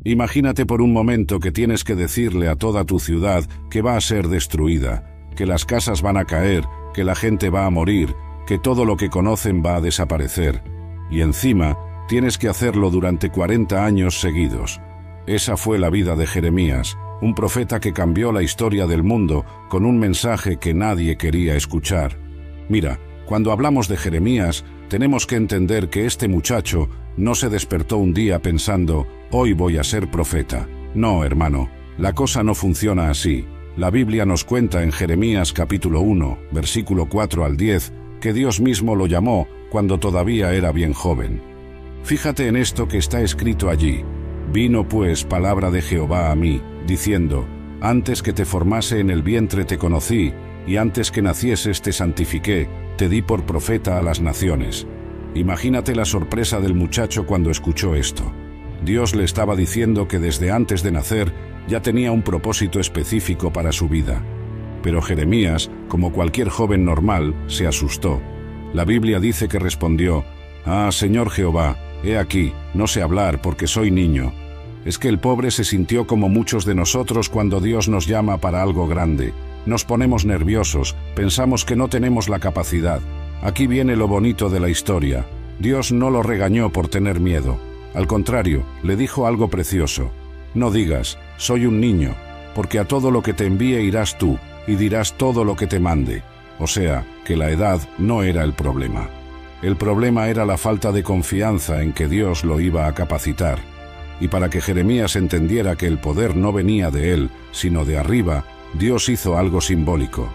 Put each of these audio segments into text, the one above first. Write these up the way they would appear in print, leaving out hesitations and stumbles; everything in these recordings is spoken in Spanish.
Imagínate por un momento que tienes que decirle a toda tu ciudad que va a ser destruida, que las casas van a caer, que la gente va a morir, que todo lo que conocen va a desaparecer. Y encima, tienes que hacerlo durante 40 años seguidos. Esa fue la vida de Jeremías, un profeta que cambió la historia del mundo con un mensaje que nadie quería escuchar. Mira, cuando hablamos de Jeremías, tenemos que entender que este muchacho no se despertó un día pensando, hoy voy a ser profeta. No, hermano, la cosa no funciona así. La Biblia nos cuenta en Jeremías capítulo 1, versículo 4 al 10, que Dios mismo lo llamó cuando todavía era bien joven. Fíjate en esto que está escrito allí. Vino pues palabra de Jehová a mí, diciendo, antes que te formase en el vientre te conocí, y antes que nacieses te santifiqué, te di por profeta a las naciones. Imagínate la sorpresa del muchacho cuando escuchó esto. Dios le estaba diciendo que desde antes de nacer ya tenía un propósito específico para su vida. Pero Jeremías, como cualquier joven normal, se asustó. La Biblia dice que respondió, «Ah, Señor Jehová, he aquí, no sé hablar porque soy niño». Es que el pobre se sintió como muchos de nosotros cuando Dios nos llama para algo grande. Nos ponemos nerviosos, pensamos que no tenemos la capacidad. Aquí viene lo bonito de la historia. Dios no lo regañó por tener miedo. Al contrario, le dijo algo precioso. No digas, soy un niño, porque a todo lo que te envíe irás tú, y dirás todo lo que te mande. O sea, que la edad no era el problema. El problema era la falta de confianza en que Dios lo iba a capacitar. Y para que Jeremías entendiera que el poder no venía de él, sino de arriba, Dios hizo algo simbólico.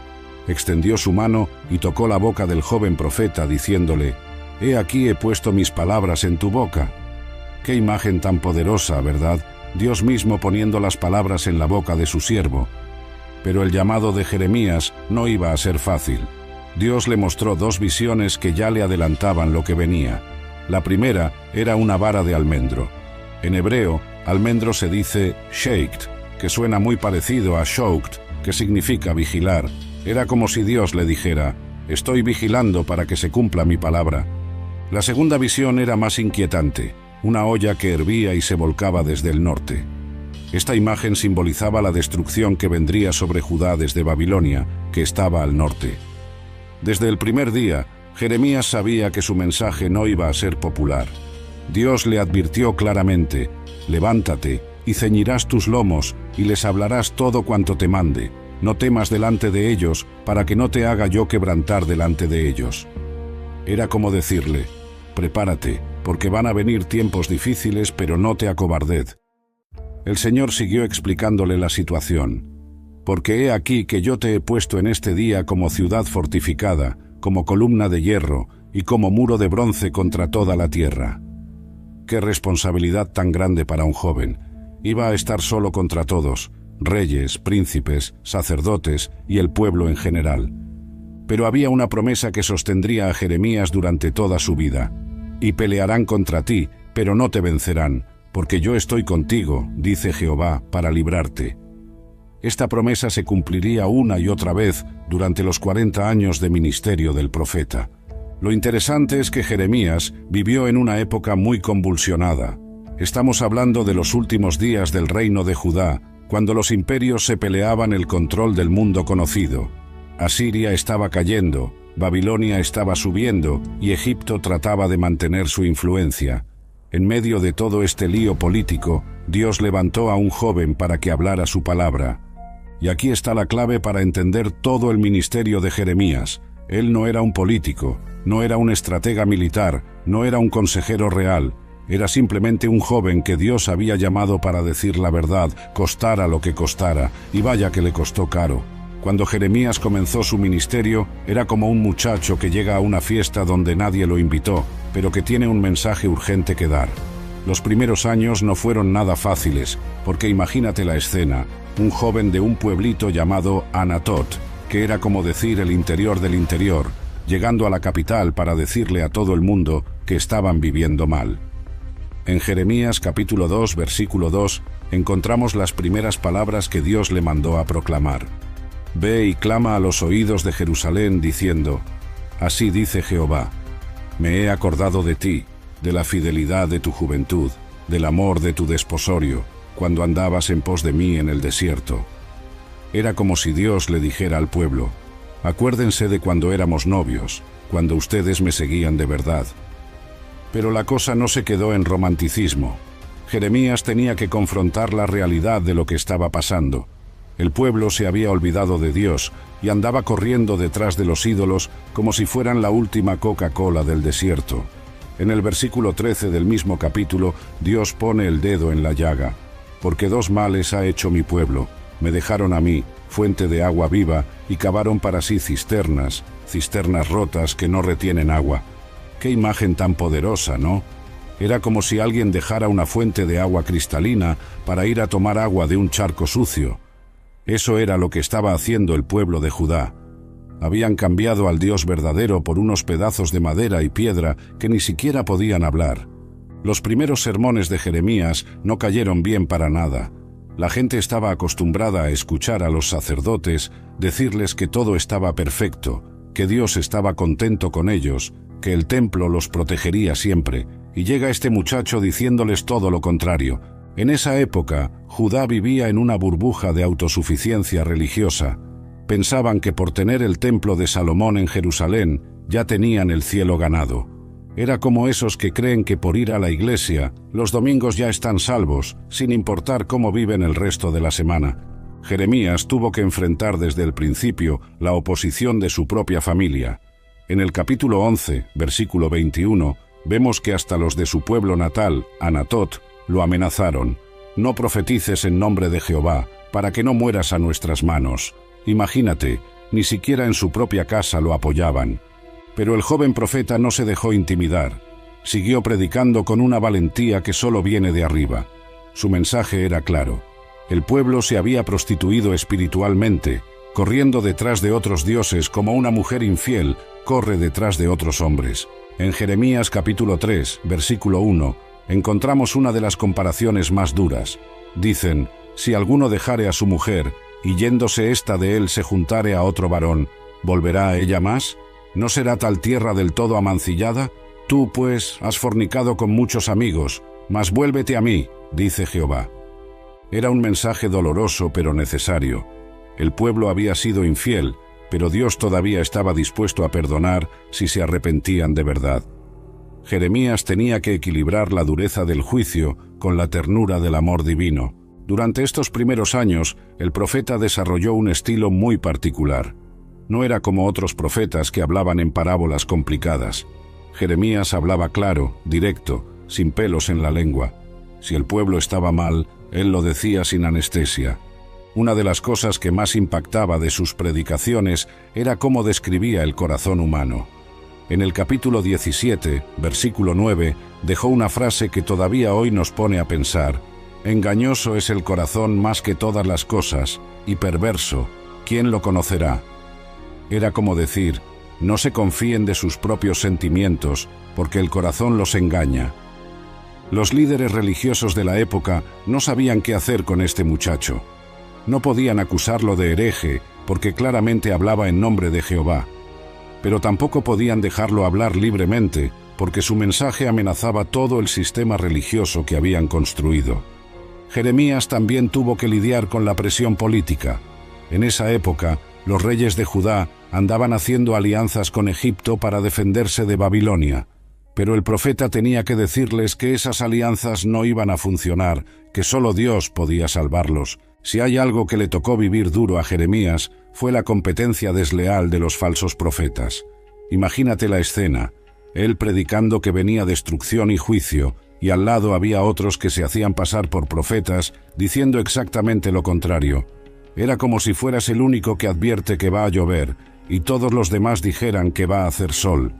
Extendió su mano y tocó la boca del joven profeta, diciéndole, «He aquí he puesto mis palabras en tu boca». Qué imagen tan poderosa, ¿verdad? Dios mismo poniendo las palabras en la boca de su siervo. Pero el llamado de Jeremías no iba a ser fácil. Dios le mostró dos visiones que ya le adelantaban lo que venía. La primera era una vara de almendro. En hebreo, almendro se dice sheikt, que suena muy parecido a shokt, que significa vigilar. Era como si Dios le dijera, «Estoy vigilando para que se cumpla mi palabra». La segunda visión era más inquietante, una olla que hervía y se volcaba desde el norte. Esta imagen simbolizaba la destrucción que vendría sobre Judá desde Babilonia, que estaba al norte. Desde el primer día, Jeremías sabía que su mensaje no iba a ser popular. Dios le advirtió claramente, «Levántate y ceñirás tus lomos y les hablarás todo cuanto te mande. No temas delante de ellos, para que no te haga yo quebrantar delante de ellos». Era como decirle, «Prepárate, porque van a venir tiempos difíciles, pero no te acobarded». El Señor siguió explicándole la situación. «Porque he aquí que yo te he puesto en este día como ciudad fortificada, como columna de hierro y como muro de bronce contra toda la tierra». Qué responsabilidad tan grande para un joven. Iba a estar solo contra todos, reyes, príncipes, sacerdotes y el pueblo en general. Pero había una promesa que sostendría a Jeremías durante toda su vida. «Y pelearán contra ti, pero no te vencerán, porque yo estoy contigo, dice Jehová, para librarte». Esta promesa se cumpliría una y otra vez durante los 40 años de ministerio del profeta. Lo interesante es que Jeremías vivió en una época muy convulsionada. Estamos hablando de los últimos días del reino de Judá, cuando los imperios se peleaban el control del mundo conocido. Asiria estaba cayendo, Babilonia estaba subiendo y Egipto trataba de mantener su influencia. En medio de todo este lío político, Dios levantó a un joven para que hablara su palabra. Y aquí está la clave para entender todo el ministerio de Jeremías. Él no era un político, no era un estratega militar, no era un consejero real. Era simplemente un joven que Dios había llamado para decir la verdad, costara lo que costara, y vaya que le costó caro. Cuando Jeremías comenzó su ministerio, era como un muchacho que llega a una fiesta donde nadie lo invitó, pero que tiene un mensaje urgente que dar. Los primeros años no fueron nada fáciles, porque imagínate la escena, un joven de un pueblito llamado Anatot, que era como decir el interior del interior, llegando a la capital para decirle a todo el mundo que estaban viviendo mal. En Jeremías capítulo 2, versículo 2, encontramos las primeras palabras que Dios le mandó a proclamar. «Ve y clama a los oídos de Jerusalén, diciendo, así dice Jehová, me he acordado de ti, de la fidelidad de tu juventud, del amor de tu desposorio, cuando andabas en pos de mí en el desierto. Era como si Dios le dijera al pueblo: acuérdense de cuando éramos novios, cuando ustedes me seguían de verdad. Pero la cosa no se quedó en romanticismo. Jeremías tenía que confrontar la realidad de lo que estaba pasando. El pueblo se había olvidado de Dios y andaba corriendo detrás de los ídolos como si fueran la última Coca-Cola del desierto. En el versículo 13 del mismo capítulo, Dios pone el dedo en la llaga. Porque dos males ha hecho mi pueblo. Me dejaron a mí, fuente de agua viva, y cavaron para sí cisternas rotas que no retienen agua. Qué imagen tan poderosa, ¿no? Era como si alguien dejara una fuente de agua cristalina para ir a tomar agua de un charco sucio. Eso era lo que estaba haciendo el pueblo de Judá. Habían cambiado al Dios verdadero por unos pedazos de madera y piedra que ni siquiera podían hablar. Los primeros sermones de Jeremías no cayeron bien para nada. La gente estaba acostumbrada a escuchar a los sacerdotes decirles que todo estaba perfecto, que Dios estaba contento con ellos, que el templo los protegería siempre, y llega este muchacho diciéndoles todo lo contrario. En esa época, Judá vivía en una burbuja de autosuficiencia religiosa. Pensaban que por tener el templo de Salomón en Jerusalén, ya tenían el cielo ganado. Era como esos que creen que por ir a la iglesia, los domingos ya están salvos, sin importar cómo viven el resto de la semana. Jeremías tuvo que enfrentar desde el principio la oposición de su propia familia. En el capítulo 11, versículo 21, vemos que hasta los de su pueblo natal, Anatot, lo amenazaron: no profetices en nombre de Jehová, para que no mueras a nuestras manos. Imagínate, ni siquiera en su propia casa lo apoyaban. Pero el joven profeta no se dejó intimidar. Siguió predicando con una valentía que solo viene de arriba. Su mensaje era claro. El pueblo se había prostituido espiritualmente, corriendo detrás de otros dioses como una mujer infiel corre detrás de otros hombres. En Jeremías capítulo 3, versículo 1, encontramos una de las comparaciones más duras. Dicen: si alguno dejare a su mujer, y yéndose ésta de él se juntare a otro varón, ¿volverá a ella más? ¿No será tal tierra del todo amancillada? Tú, pues, has fornicado con muchos amigos, mas vuélvete a mí, dice Jehová. Era un mensaje doloroso pero necesario. El pueblo había sido infiel, pero Dios todavía estaba dispuesto a perdonar si se arrepentían de verdad. Jeremías tenía que equilibrar la dureza del juicio con la ternura del amor divino. Durante estos primeros años, el profeta desarrolló un estilo muy particular. No era como otros profetas que hablaban en parábolas complicadas. Jeremías hablaba claro, directo, sin pelos en la lengua. Si el pueblo estaba mal, él lo decía sin anestesia. Una de las cosas que más impactaba de sus predicaciones era cómo describía el corazón humano. En el capítulo 17, versículo 9, dejó una frase que todavía hoy nos pone a pensar: engañoso es el corazón más que todas las cosas, y perverso, ¿quién lo conocerá? Era como decir: no se confíen de sus propios sentimientos, porque el corazón los engaña. Los líderes religiosos de la época no sabían qué hacer con este muchacho. No podían acusarlo de hereje, porque claramente hablaba en nombre de Jehová. Pero tampoco podían dejarlo hablar libremente, porque su mensaje amenazaba todo el sistema religioso que habían construido. Jeremías también tuvo que lidiar con la presión política. En esa época, los reyes de Judá andaban haciendo alianzas con Egipto para defenderse de Babilonia. Pero el profeta tenía que decirles que esas alianzas no iban a funcionar, que solo Dios podía salvarlos. Si hay algo que le tocó vivir duro a Jeremías, fue la competencia desleal de los falsos profetas. Imagínate la escena: él predicando que venía destrucción y juicio, y al lado había otros que se hacían pasar por profetas, diciendo exactamente lo contrario. Era como si fueras el único que advierte que va a llover, y todos los demás dijeran que va a hacer sol.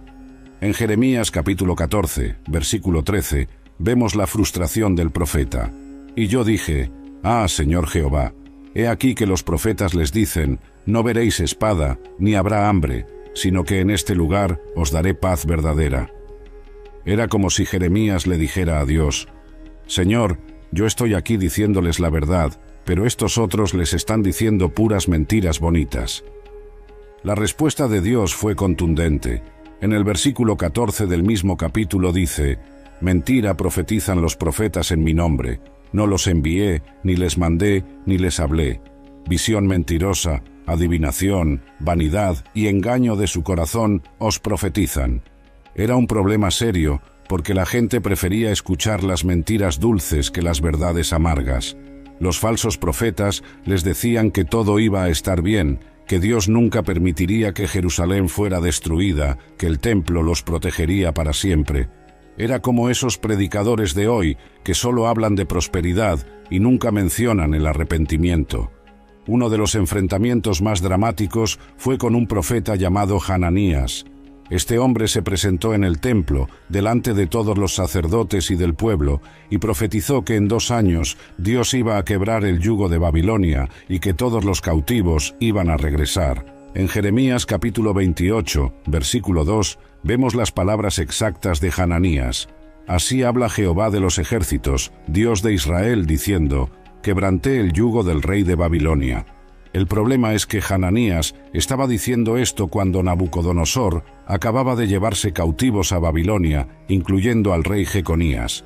En Jeremías capítulo 14, versículo 13, vemos la frustración del profeta. Y yo dije: ah, Señor Jehová, he aquí que los profetas les dicen: no veréis espada, ni habrá hambre, sino que en este lugar os daré paz verdadera. Era como si Jeremías le dijera a Dios: Señor, yo estoy aquí diciéndoles la verdad, pero estos otros les están diciendo puras mentiras bonitas. La respuesta de Dios fue contundente. En el versículo 14 del mismo capítulo dice: mentira profetizan los profetas en mi nombre, No los envié, ni les mandé, ni les hablé. Visión mentirosa, adivinación, vanidad y engaño de su corazón os profetizan. Era un problema serio, porque la gente prefería escuchar las mentiras dulces que las verdades amargas. Los falsos profetas les decían que todo iba a estar bien, que Dios nunca permitiría que Jerusalén fuera destruida, que el templo los protegería para siempre. Era como esos predicadores de hoy que solo hablan de prosperidad y nunca mencionan el arrepentimiento. Uno de los enfrentamientos más dramáticos fue con un profeta llamado Hananías. Este hombre se presentó en el templo, delante de todos los sacerdotes y del pueblo, y profetizó que en 2 años Dios iba a quebrar el yugo de Babilonia y que todos los cautivos iban a regresar. En Jeremías capítulo 28, versículo 2, vemos las palabras exactas de Hananías. Así habla Jehová de los ejércitos, Dios de Israel, diciendo: quebranté el yugo del rey de Babilonia. El problema es que Hananías estaba diciendo esto cuando Nabucodonosor acababa de llevarse cautivos a Babilonia, incluyendo al rey Jeconías.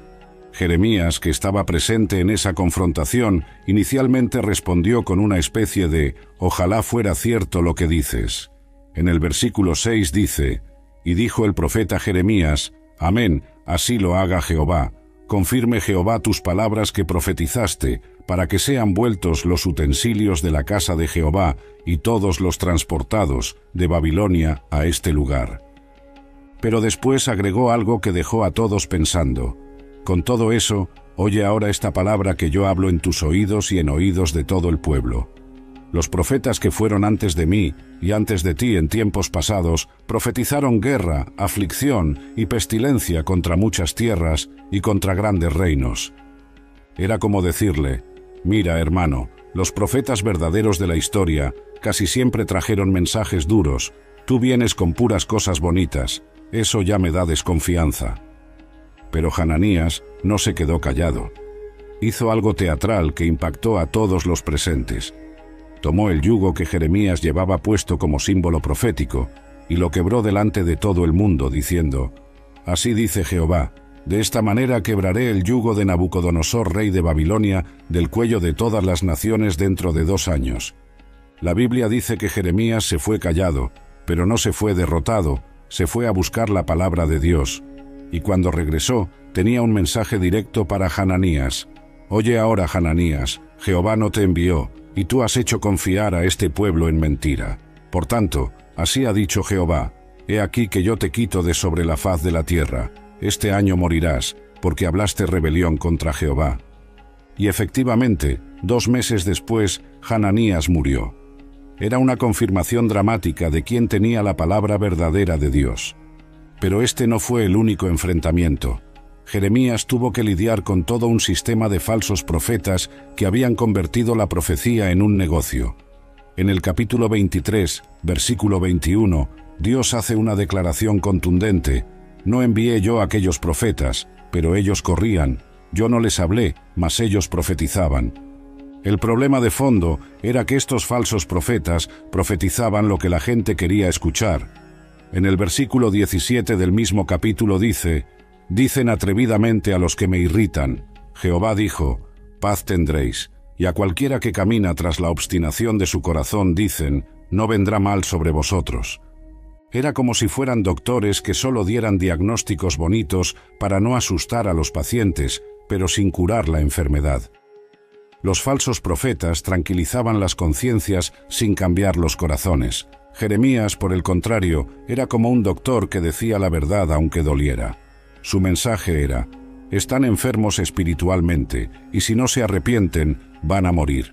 Jeremías, que estaba presente en esa confrontación, inicialmente respondió con una especie de «Ojalá fuera cierto lo que dices». En el versículo 6 dice: «Y dijo el profeta Jeremías: Amén, así lo haga Jehová. Confirme Jehová tus palabras que profetizaste, para que sean vueltos los utensilios de la casa de Jehová y todos los transportados de Babilonia a este lugar». Pero después agregó algo que dejó a todos pensando. Con todo eso, oye ahora esta palabra que yo hablo en tus oídos y en oídos de todo el pueblo. Los profetas que fueron antes de mí y antes de ti en tiempos pasados profetizaron guerra, aflicción y pestilencia contra muchas tierras y contra grandes reinos. Era como decirle: mira, hermano, los profetas verdaderos de la historia casi siempre trajeron mensajes duros. Tú vienes con puras cosas bonitas. Eso ya me da desconfianza. Pero Hananías no se quedó callado. Hizo algo teatral que impactó a todos los presentes. Tomó el yugo que Jeremías llevaba puesto como símbolo profético y lo quebró delante de todo el mundo, diciendo: Así dice Jehová, de esta manera quebraré el yugo de Nabucodonosor, rey de Babilonia, del cuello de todas las naciones dentro de 2 años. La Biblia dice que Jeremías se fue callado, pero no se fue derrotado, se fue a buscar la palabra de Dios. Y cuando regresó, tenía un mensaje directo para Hananías. Oye ahora, Hananías, Jehová no te envió, y tú has hecho confiar a este pueblo en mentira. Por tanto, así ha dicho Jehová: He aquí que yo te quito de sobre la faz de la tierra. Este año morirás, porque hablaste rebelión contra Jehová. Y efectivamente, 2 meses después, Hananías murió. Era una confirmación dramática de quién tenía la palabra verdadera de Dios. Pero este no fue el único enfrentamiento. Jeremías tuvo que lidiar con todo un sistema de falsos profetas que habían convertido la profecía en un negocio. En el capítulo 23, versículo 21, Dios hace una declaración contundente: No envié yo a aquellos profetas, pero ellos corrían. Yo no les hablé, mas ellos profetizaban. El problema de fondo era que estos falsos profetas profetizaban lo que la gente quería escuchar. En el versículo 17 del mismo capítulo dice: Dicen atrevidamente a los que me irritan. Jehová dijo: Paz tendréis. Y a cualquiera que camina tras la obstinación de su corazón dicen: No vendrá mal sobre vosotros. Era como si fueran doctores que solo dieran diagnósticos bonitos para no asustar a los pacientes, pero sin curar la enfermedad. Los falsos profetas tranquilizaban las conciencias sin cambiar los corazones. Jeremías, por el contrario, era como un doctor que decía la verdad aunque doliera. Su mensaje era: están enfermos espiritualmente, y si no se arrepienten, van a morir.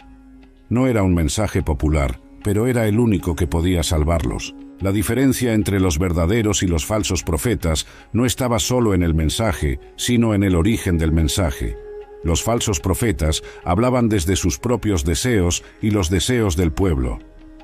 No era un mensaje popular, pero era el único que podía salvarlos. La diferencia entre los verdaderos y los falsos profetas no estaba solo en el mensaje, sino en el origen del mensaje. Los falsos profetas hablaban desde sus propios deseos y los deseos del pueblo.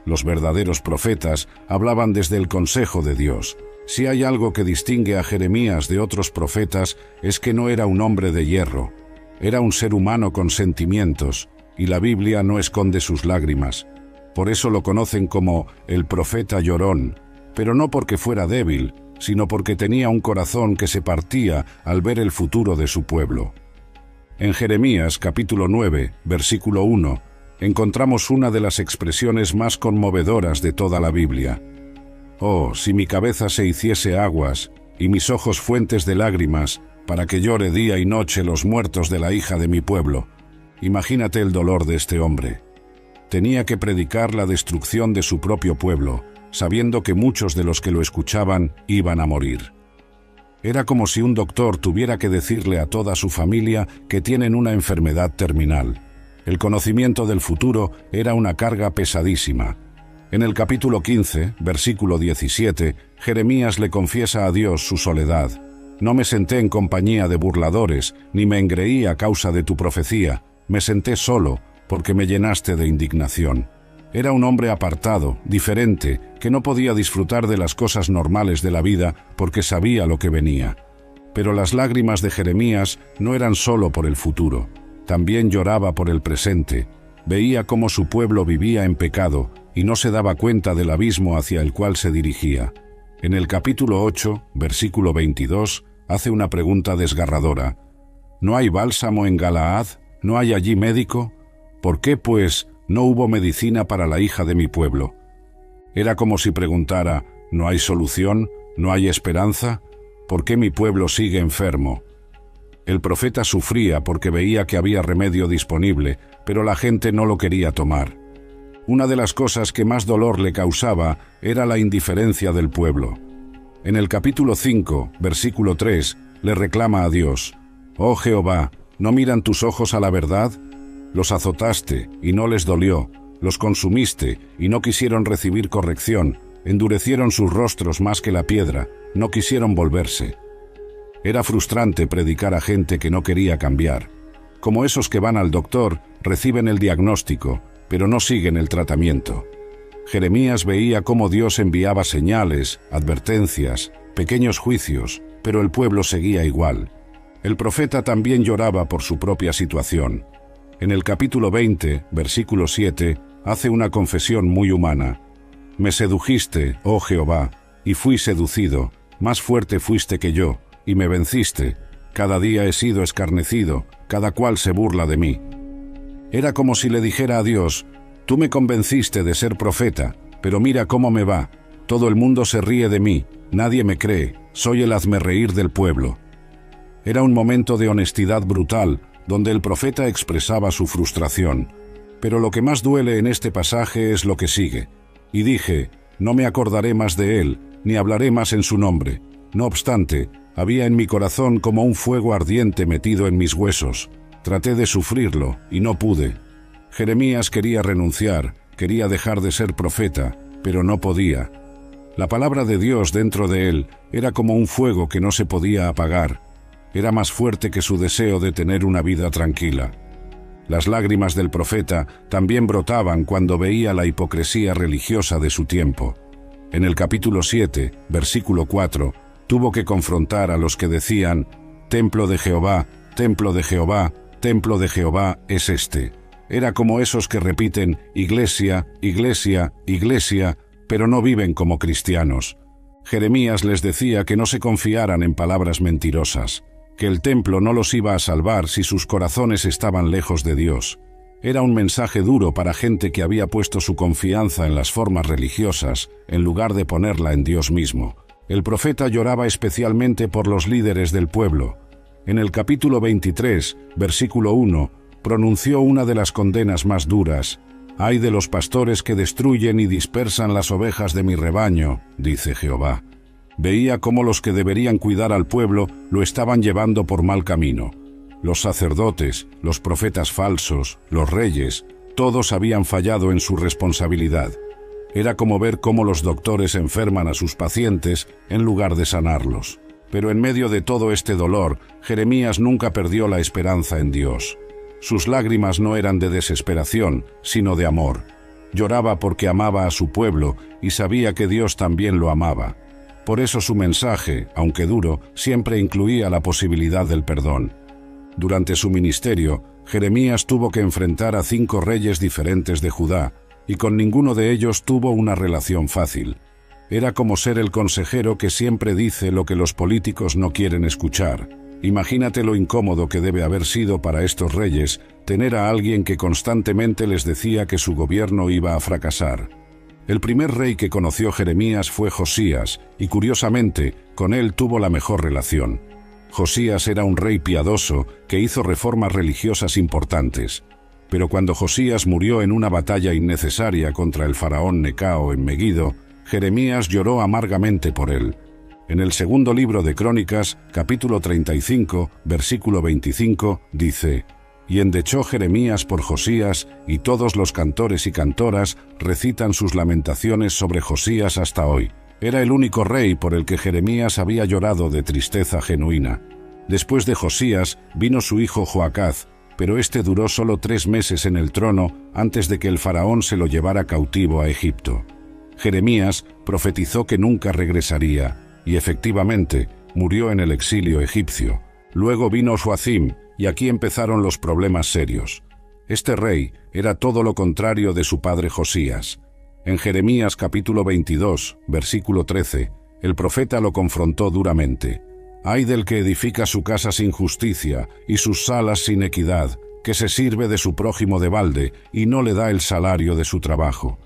Los verdaderos profetas hablaban desde el consejo de Dios. Si hay algo que distingue a Jeremías de otros profetas, es que no era un hombre de hierro. Era un ser humano con sentimientos, y la Biblia no esconde sus lágrimas. Por eso lo conocen como el profeta llorón, pero no porque fuera débil, sino porque tenía un corazón que se partía al ver el futuro de su pueblo. En Jeremías capítulo 9, versículo 1, encontramos una de las expresiones más conmovedoras de toda la Biblia. «Oh, si mi cabeza se hiciese aguas, y mis ojos fuentes de lágrimas, para que llore día y noche los muertos de la hija de mi pueblo». Imagínate el dolor de este hombre. Tenía que predicar la destrucción de su propio pueblo, sabiendo que muchos de los que lo escuchaban iban a morir. Era como si un doctor tuviera que decirle a toda su familia que tienen una enfermedad terminal. El conocimiento del futuro era una carga pesadísima. En el capítulo 15, versículo 17, Jeremías le confiesa a Dios su soledad. «No me senté en compañía de burladores, ni me engreí a causa de tu profecía. Me senté solo, porque me llenaste de indignación». Era un hombre apartado, diferente, que no podía disfrutar de las cosas normales de la vida porque sabía lo que venía. Pero las lágrimas de Jeremías no eran solo por el futuro. También lloraba por el presente. Veía cómo su pueblo vivía en pecado y no se daba cuenta del abismo hacia el cual se dirigía. En el capítulo 8, versículo 22, hace una pregunta desgarradora. «¿No hay bálsamo en Galaad? ¿No hay allí médico? ¿Por qué, pues, no hubo medicina para la hija de mi pueblo?» Era como si preguntara, ¿no hay solución? ¿No hay esperanza? ¿Por qué mi pueblo sigue enfermo? El profeta sufría porque veía que había remedio disponible, pero la gente no lo quería tomar. Una de las cosas que más dolor le causaba era la indiferencia del pueblo. En el capítulo 5, versículo 3, le reclama a Dios, «Oh Jehová, ¿no miran tus ojos a la verdad? Los azotaste y no les dolió, los consumiste y no quisieron recibir corrección, endurecieron sus rostros más que la piedra, no quisieron volverse». Era frustrante predicar a gente que no quería cambiar. Como esos que van al doctor, reciben el diagnóstico, pero no siguen el tratamiento. Jeremías veía cómo Dios enviaba señales, advertencias, pequeños juicios, pero el pueblo seguía igual. El profeta también lloraba por su propia situación. En el capítulo 20, versículo 7, hace una confesión muy humana. «Me sedujiste, oh Jehová, y fui seducido, más fuerte fuiste que yo, y me venciste. Cada día he sido escarnecido, cada cual se burla de mí». Era como si le dijera a Dios, «Tú me convenciste de ser profeta, pero mira cómo me va. Todo el mundo se ríe de mí, nadie me cree, soy el hazmerreír del pueblo». Era un momento de honestidad brutal, donde el profeta expresaba su frustración. Pero lo que más duele en este pasaje es lo que sigue. «Y dije, no me acordaré más de él, ni hablaré más en su nombre. No obstante, había en mi corazón como un fuego ardiente metido en mis huesos. Traté de sufrirlo, y no pude». Jeremías quería renunciar, quería dejar de ser profeta, pero no podía. La palabra de Dios dentro de él era como un fuego que no se podía apagar. Era más fuerte que su deseo de tener una vida tranquila. Las lágrimas del profeta también brotaban cuando veía la hipocresía religiosa de su tiempo. En el capítulo 7, versículo 4, tuvo que confrontar a los que decían, «Templo de Jehová, templo de Jehová, templo de Jehová es este». Era como esos que repiten, «Iglesia, iglesia, iglesia», pero no viven como cristianos. Jeremías les decía que no se confiaran en palabras mentirosas, que el templo no los iba a salvar si sus corazones estaban lejos de Dios. Era un mensaje duro para gente que había puesto su confianza en las formas religiosas, en lugar de ponerla en Dios mismo. El profeta lloraba especialmente por los líderes del pueblo. En el capítulo 23, versículo 1, pronunció una de las condenas más duras. «Ay de los pastores que destruyen y dispersan las ovejas de mi rebaño», dice Jehová. Veía cómo los que deberían cuidar al pueblo lo estaban llevando por mal camino. Los sacerdotes, los profetas falsos, los reyes, todos habían fallado en su responsabilidad. Era como ver cómo los doctores enferman a sus pacientes en lugar de sanarlos. Pero en medio de todo este dolor, Jeremías nunca perdió la esperanza en Dios. Sus lágrimas no eran de desesperación, sino de amor. Lloraba porque amaba a su pueblo y sabía que Dios también lo amaba. Por eso su mensaje, aunque duro, siempre incluía la posibilidad del perdón. Durante su ministerio, Jeremías tuvo que enfrentar a 5 reyes diferentes de Judá, y con ninguno de ellos tuvo una relación fácil. Era como ser el consejero que siempre dice lo que los políticos no quieren escuchar, Imagínate lo incómodo que debe haber sido para estos reyes tener a alguien que constantemente les decía que su gobierno iba a fracasar. El primer rey que conoció Jeremías fue Josías, y curiosamente, con él tuvo la mejor relación. Josías era un rey piadoso que hizo reformas religiosas importantes. Pero cuando Josías murió en una batalla innecesaria contra el faraón Necao en Meguido, Jeremías lloró amargamente por él. En el segundo libro de Crónicas, capítulo 35, versículo 25, dice: «Y endechó Jeremías por Josías, y todos los cantores y cantoras recitan sus lamentaciones sobre Josías hasta hoy». Era el único rey por el que Jeremías había llorado de tristeza genuina. Después de Josías vino su hijo Joacaz, pero este duró solo 3 meses en el trono antes de que el faraón se lo llevara cautivo a Egipto. Jeremías profetizó que nunca regresaría, y efectivamente murió en el exilio egipcio. Luego vino Joacim, y aquí empezaron los problemas serios. Este rey era todo lo contrario de su padre Josías. En Jeremías capítulo 22, versículo 13, el profeta lo confrontó duramente. «Ay del que edifica su casa sin justicia y sus salas sin equidad, que se sirve de su prójimo de balde y no le da el salario de su trabajo».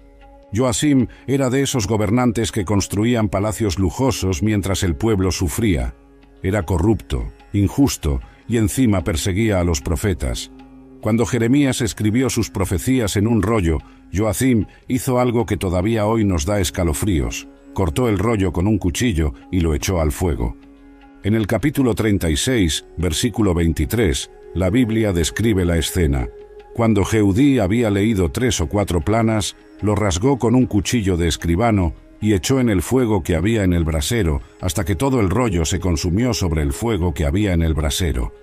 Joacim era de esos gobernantes que construían palacios lujosos mientras el pueblo sufría. Era corrupto, injusto y encima perseguía a los profetas. Cuando Jeremías escribió sus profecías en un rollo, Joacim hizo algo que todavía hoy nos da escalofríos. Cortó el rollo con un cuchillo y lo echó al fuego. En el capítulo 36, versículo 23, la Biblia describe la escena. Cuando Jehudí había leído 3 o 4 planas, lo rasgó con un cuchillo de escribano y echó en el fuego que había en el brasero, hasta que todo el rollo se consumió sobre el fuego que había en el brasero.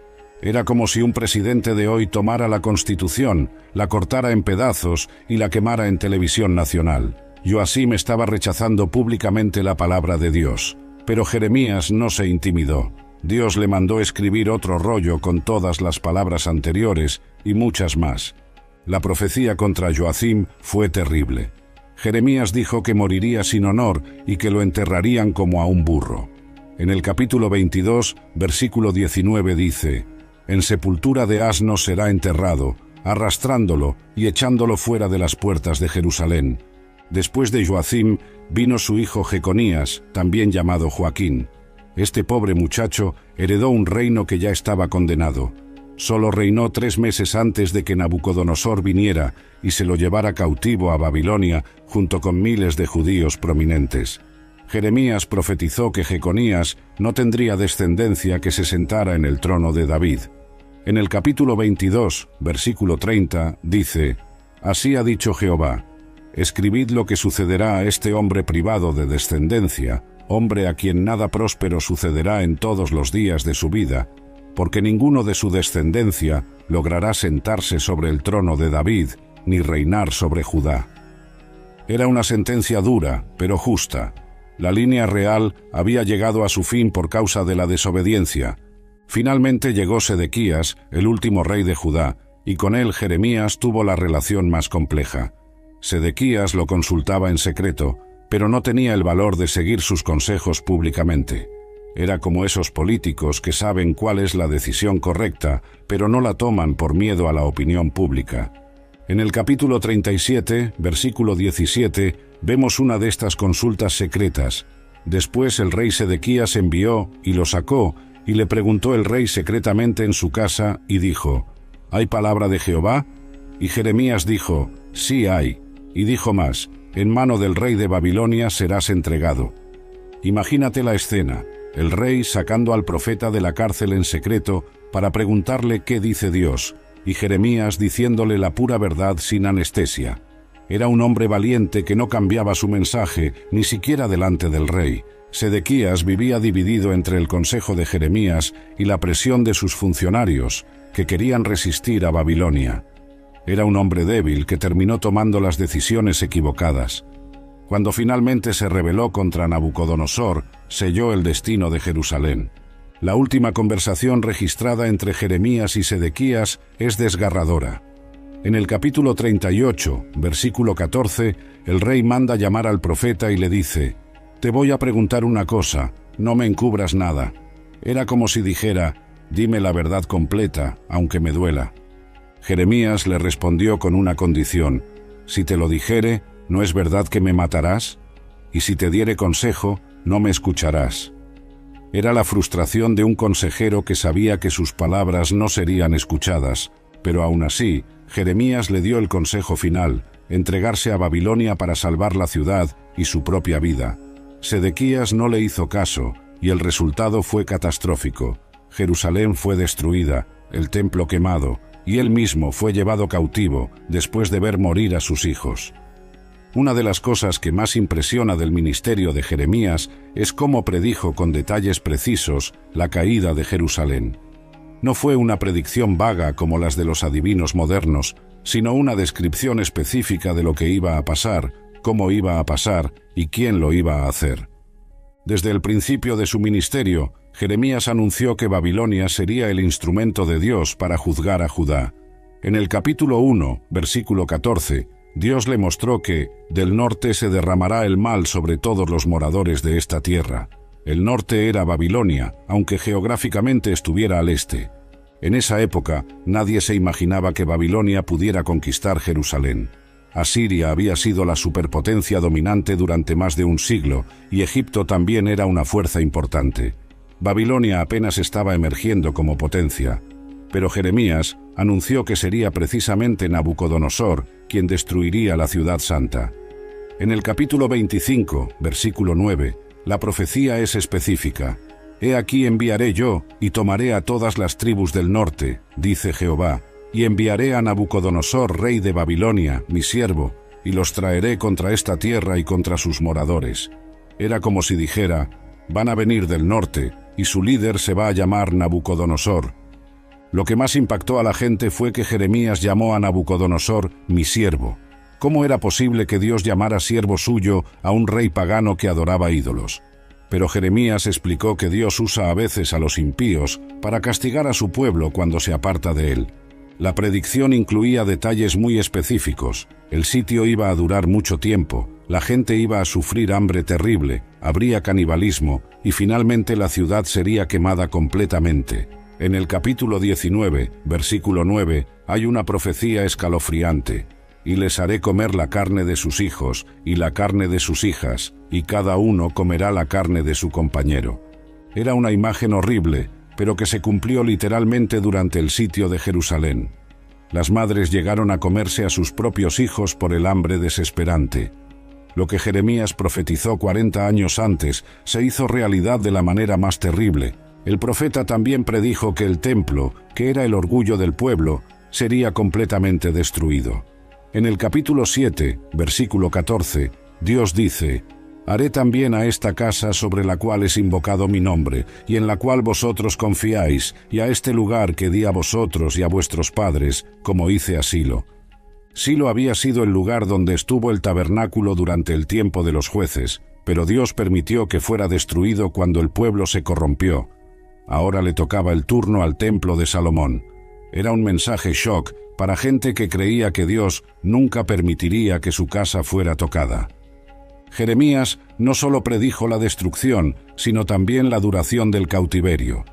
Era como si un presidente de hoy tomara la Constitución, la cortara en pedazos y la quemara en televisión nacional. Joacim estaba rechazando públicamente la palabra de Dios, pero Jeremías no se intimidó. Dios le mandó escribir otro rollo con todas las palabras anteriores y muchas más. La profecía contra Joacim fue terrible. Jeremías dijo que moriría sin honor y que lo enterrarían como a un burro. En el capítulo 22, versículo 19 dice: «En sepultura de asno será enterrado, arrastrándolo y echándolo fuera de las puertas de Jerusalén». Después de Joacim vino su hijo Jeconías, también llamado Joaquín. Este pobre muchacho heredó un reino que ya estaba condenado. Solo reinó 3 meses antes de que Nabucodonosor viniera y se lo llevara cautivo a Babilonia junto con miles de judíos prominentes. Jeremías profetizó que Jeconías no tendría descendencia que se sentara en el trono de David. En el capítulo 22, versículo 30, dice: «Así ha dicho Jehová: escribid lo que sucederá a este hombre privado de descendencia, hombre a quien nada próspero sucederá en todos los días de su vida, porque ninguno de su descendencia logrará sentarse sobre el trono de David, ni reinar sobre Judá». Era una sentencia dura, pero justa. La línea real había llegado a su fin por causa de la desobediencia. Finalmente llegó Sedequías, el último rey de Judá, y con él Jeremías tuvo la relación más compleja. Sedequías lo consultaba en secreto, pero no tenía el valor de seguir sus consejos públicamente. Era como esos políticos que saben cuál es la decisión correcta, pero no la toman por miedo a la opinión pública. En el capítulo 37, versículo 17, vemos una de estas consultas secretas. Después el rey Sedequías envió y lo sacó, y le preguntó el rey secretamente en su casa, y dijo: «¿Hay palabra de Jehová?» Y Jeremías dijo: «Sí hay». Y dijo más: «En mano del rey de Babilonia serás entregado». Imagínate la escena, el rey sacando al profeta de la cárcel en secreto para preguntarle qué dice Dios, y Jeremías diciéndole la pura verdad sin anestesia. Era un hombre valiente que no cambiaba su mensaje, ni siquiera delante del rey. Sedequías vivía dividido entre el consejo de Jeremías y la presión de sus funcionarios, que querían resistir a Babilonia. Era un hombre débil que terminó tomando las decisiones equivocadas. Cuando finalmente se rebeló contra Nabucodonosor, selló el destino de Jerusalén. La última conversación registrada entre Jeremías y Sedequías es desgarradora. En el capítulo 38, versículo 14, el rey manda llamar al profeta y le dice: «Te voy a preguntar una cosa, no me encubras nada». Era como si dijera: dime la verdad completa, aunque me duela. Jeremías le respondió con una condición: si te lo dijere, ¿no es verdad que me matarás? Y si te diere consejo, no me escucharás. Era la frustración de un consejero que sabía que sus palabras no serían escuchadas, pero aún así, Jeremías le dio el consejo final: entregarse a Babilonia para salvar la ciudad y su propia vida. Sedequías no le hizo caso, y el resultado fue catastrófico. Jerusalén fue destruida, el templo quemado, y él mismo fue llevado cautivo después de ver morir a sus hijos. Una de las cosas que más impresiona del ministerio de Jeremías es cómo predijo con detalles precisos la caída de Jerusalén. No fue una predicción vaga como las de los adivinos modernos, sino una descripción específica de lo que iba a pasar, cómo iba a pasar y quién lo iba a hacer. Desde el principio de su ministerio, Jeremías anunció que Babilonia sería el instrumento de Dios para juzgar a Judá. En el capítulo 1, versículo 14, Dios le mostró que del norte se derramará el mal sobre todos los moradores de esta tierra. El norte era Babilonia, aunque geográficamente estuviera al este. En esa época, nadie se imaginaba que Babilonia pudiera conquistar Jerusalén. Asiria había sido la superpotencia dominante durante más de un siglo, y Egipto también era una fuerza importante. Babilonia apenas estaba emergiendo como potencia. Pero Jeremías anunció que sería precisamente Nabucodonosor quien destruiría la ciudad santa. En el capítulo 25, versículo 9, la profecía es específica. He aquí enviaré yo, y tomaré a todas las tribus del norte, dice Jehová, y enviaré a Nabucodonosor, rey de Babilonia, mi siervo, y los traeré contra esta tierra y contra sus moradores. Era como si dijera: van a venir del norte, y su líder se va a llamar Nabucodonosor. Lo que más impactó a la gente fue que Jeremías llamó a Nabucodonosor mi siervo. ¿Cómo era posible que Dios llamara siervo suyo a un rey pagano que adoraba ídolos? Pero Jeremías explicó que Dios usa a veces a los impíos para castigar a su pueblo cuando se aparta de él. La predicción incluía detalles muy específicos. El sitio iba a durar mucho tiempo, la gente iba a sufrir hambre terrible, habría canibalismo y finalmente la ciudad sería quemada completamente. En el capítulo 19, versículo 9, hay una profecía escalofriante: y les haré comer la carne de sus hijos y la carne de sus hijas, y cada uno comerá la carne de su compañero. Era una imagen horrible, pero que se cumplió literalmente durante el sitio de Jerusalén. Las madres llegaron a comerse a sus propios hijos por el hambre desesperante. Lo que Jeremías profetizó 40 años antes se hizo realidad de la manera más terrible. El profeta también predijo que el templo, que era el orgullo del pueblo, sería completamente destruido. En el capítulo 7, versículo 14, Dios dice: haré también a esta casa sobre la cual es invocado mi nombre, y en la cual vosotros confiáis, y a este lugar que di a vosotros y a vuestros padres, como hice a Silo. Silo había sido el lugar donde estuvo el tabernáculo durante el tiempo de los jueces, pero Dios permitió que fuera destruido cuando el pueblo se corrompió. Ahora le tocaba el turno al templo de Salomón. Era un mensaje shock para gente que creía que Dios nunca permitiría que su casa fuera tocada. Jeremías no solo predijo la destrucción, sino también la duración del cautiverio.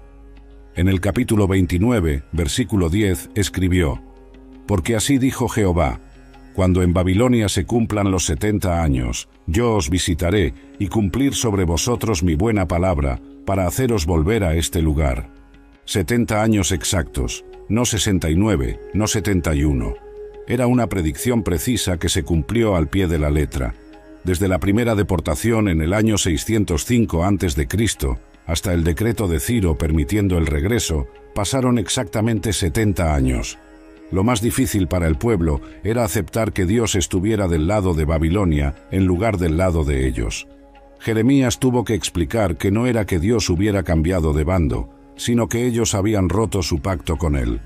En el capítulo 29, versículo 10, escribió: porque así dijo Jehová: cuando en Babilonia se cumplan los 70 años, yo os visitaré y cumplir sobre vosotros mi buena palabra, para haceros volver a este lugar. 70 años exactos, no 69, no 71. Era una predicción precisa que se cumplió al pie de la letra. Desde la primera deportación en el año 605 a.C. hasta el decreto de Ciro permitiendo el regreso, pasaron exactamente 70 años. Lo más difícil para el pueblo era aceptar que Dios estuviera del lado de Babilonia en lugar del lado de ellos. Jeremías tuvo que explicar que no era que Dios hubiera cambiado de bando, sino que ellos habían roto su pacto con él.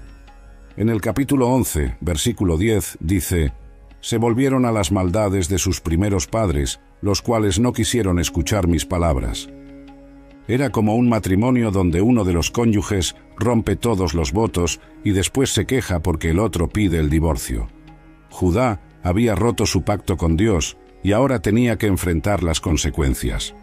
En el capítulo 11, versículo 10, dice: se volvieron a las maldades de sus primeros padres, los cuales no quisieron escuchar mis palabras. Era como un matrimonio donde uno de los cónyuges rompe todos los votos y después se queja porque el otro pide el divorcio. Judá había roto su pacto con Dios y ahora tenía que enfrentar las consecuencias.